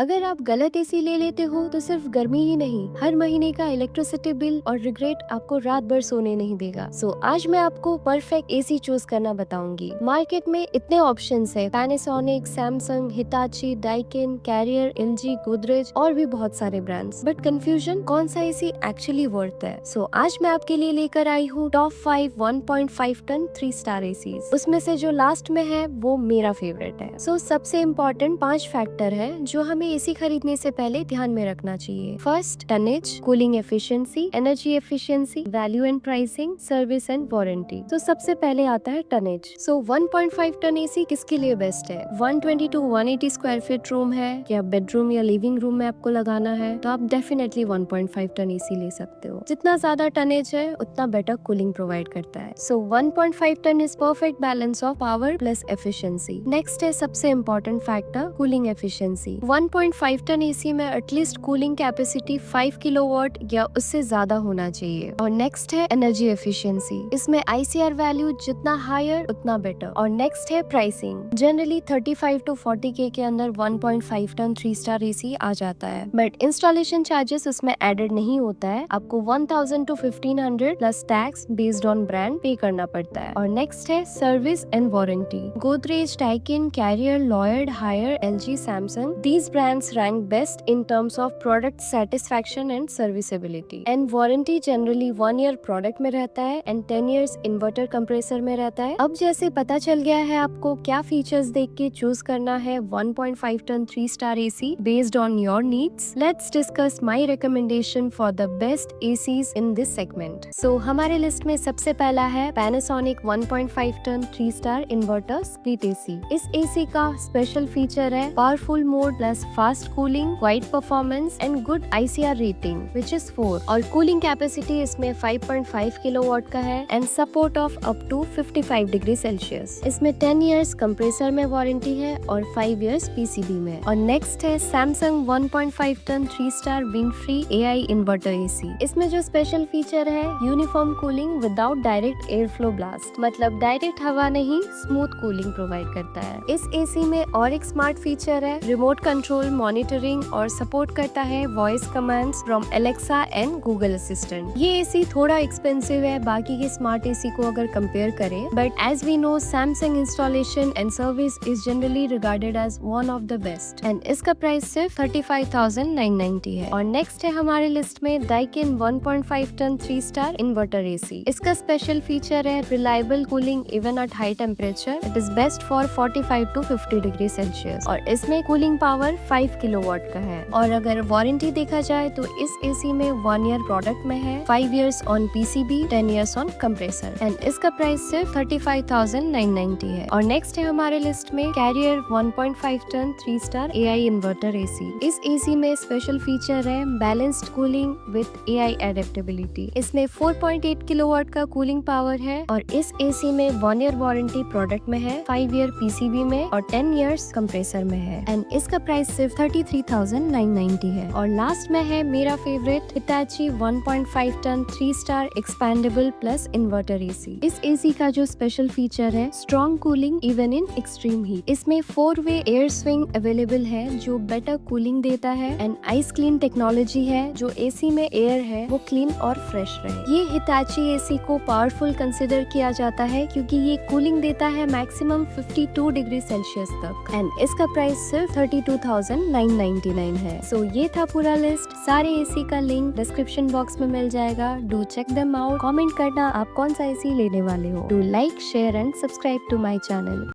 अगर आप गलत एसी ले लेते हो तो सिर्फ गर्मी ही नहीं, हर महीने का इलेक्ट्रिसिटी बिल और रिग्रेट आपको रात भर सोने नहीं देगा। आज मैं आपको परफेक्ट एसी चूज करना बताऊंगी। मार्केट में इतने ऑप्शंस है, Panasonic, Samsung, Hitachi, Daikin, Carrier, LG, Godrej और भी बहुत सारे ब्रांड्स। बट कंफ्यूजन, कौन सा एसी एक्चुअली वर्थ है? आज मैं आपके लिए लेकर आई हूँ टॉप 5 1.5 टन 3 स्टार एसी। उसमें से जो लास्ट में है वो मेरा फेवरेट है। सबसे इम्पोर्टेंट 5 फैक्टर है जो हमें एसी खरीदने से पहले ध्यान में रखना चाहिए। First, tonnage, cooling efficiency, energy efficiency, value and pricing, service and warranty. सबसे पहले आता है टनेज। 1.5 टन एसी किसके लिए बेस्ट है? 120 to 180 स्क्वायर फीट रूम है या बेडरूम या लिविंग रूम में आपको लगाना है तो आप डेफिनेटली 1.5 टन एसी ले सकते हो। जितना ज्यादा टनेज है उतना बेटर कूलिंग प्रोवाइड करता है। 1.5 ton is perfect balance of power plus efficiency. Next है सबसे important factor, cooling efficiency. 1.5 ton AC में एटलीस्ट कूलिंग कैपेसिटी 5 किलोवाट या उससे ज्यादा होना चाहिए। और नेक्स्ट है एनर्जी एफिशिएंसी। इसमें ICR वैल्यू जितना हायर उतना बेटर। और नेक्स्ट है प्राइसिंग। जनरली 35 to 40K के अंदर 1.5 टन 3 स्टार एसी आ जाता है, बट इंस्टॉलेशन चार्जेस उसमें एडेड नहीं होता है। आपको 1000 to 1500 plus tax based on brand पे करना पड़ता है। और नेक्स्ट है service and warranty. Godrej, Daikin, Carrier, Lloyd, Haier, LG, Samsung, these brands rank best in terms of product satisfaction and serviceability. And warranty generally 1 year product में रहता है and 10 years inverter compressor में रहता है। अब जैसे पता चल गया है आपको क्या फीचर्स देख के चूज करना है 1.5 ton 3 star AC based on your needs. Let's discuss my recommendation for the best ACs in this segment. हमारे लिस्ट में सबसे पहला है Panasonic 1.5 ton 3 star inverter split AC। इस AC का स्पेशल फीचर है powerful mode plus fast cooling, wide performance and good ICR rating which is 4। और cooling capacity इसमें 5.5 किलोवाट का है and support of up to 55 degree Celsius. इसमें 10 years compressor में warranty है और 5 इयर्स PCB में। और नेक्स्ट है Samsung 1.5 ton 3 star wind free AI inverter AC। इसमें जो स्पेशल फीचर है uniform cooling without direct air flow blast, मतलब डायरेक्ट हवा नहीं, स्मूथ कूलिंग प्रोवाइड करता है। इस AC में और एक स्मार्ट फीचर है, रिमोट कंट्रोल, मॉनिटरिंग और सपोर्ट करता है voice commands from Alexa and Google Assistant. ये एसी थोड़ा एक्सपेंसिव है बाकी के स्मार्ट एसी को अगर कंपेयर करें, but as we know Samsung installation and service is generally regarded as one of the best and इसका प्राइस सिर्फ 35,990 है। और नेक्स्ट है हमारे लिस्ट में Daikin 1.5 ton 3 star inverter AC। इसका स्पेशल फीचर है reliable cooling even at high temperature. It is best for 45 to 50 degree Celsius और इसमें कूलिंग पावर 5 किलोवाट का है। और अगर वारंटी देखा जाए तो इस AC में 1 ईयर प्रोडक्ट में है, 5 years on PCB, 10 years on compressor and इसका प्राइस सिर्फ 35,990 है। और नेक्स्ट है हमारे लिस्ट में Carrier 1.5 ton 3 star AI inverter AC। इस AC में स्पेशल फीचर है balanced cooling with AI adaptability. इसमें 4.8 किलोवाट का कूलिंग पावर है और इस AC में 1 ईयर वारंटी प्रोडक्ट में है, 5 ईयर PCB में और 10 इयर्स कंप्रेसर में है एंड इसका प्राइस सिर्फ 33,990 है। और लास्ट में है मेरा favourite Hitachi 1.5 ton 3 star expandable plus inverter AC। इस AC का जो स्पेशल फीचर है strong cooling even in extreme heat. इसमें 4-वे एयर स्विंग अवेलेबल है जो बेटर कूलिंग देता है एंड आइस क्लीन टेक्नोलॉजी है जो AC में एयर है वो क्लीन और फ्रेश रहे। ये हिताची AC को पावरफुल कंसिडर किया जाता है क्योंकि ये कूलिंग देता है मैक्सिमम 52 डिग्री सेल्सियस तक एंड इसका प्राइस सिर्फ 32,999 है। ये था पूरा लिस्ट। सारे AC का लिंक डिस्क्रिप्शन बॉक्स में मिल जाएगा। Do check them out. Comment करना आप कौन सा AC लेने वाले हो। Do like, share and subscribe to my channel.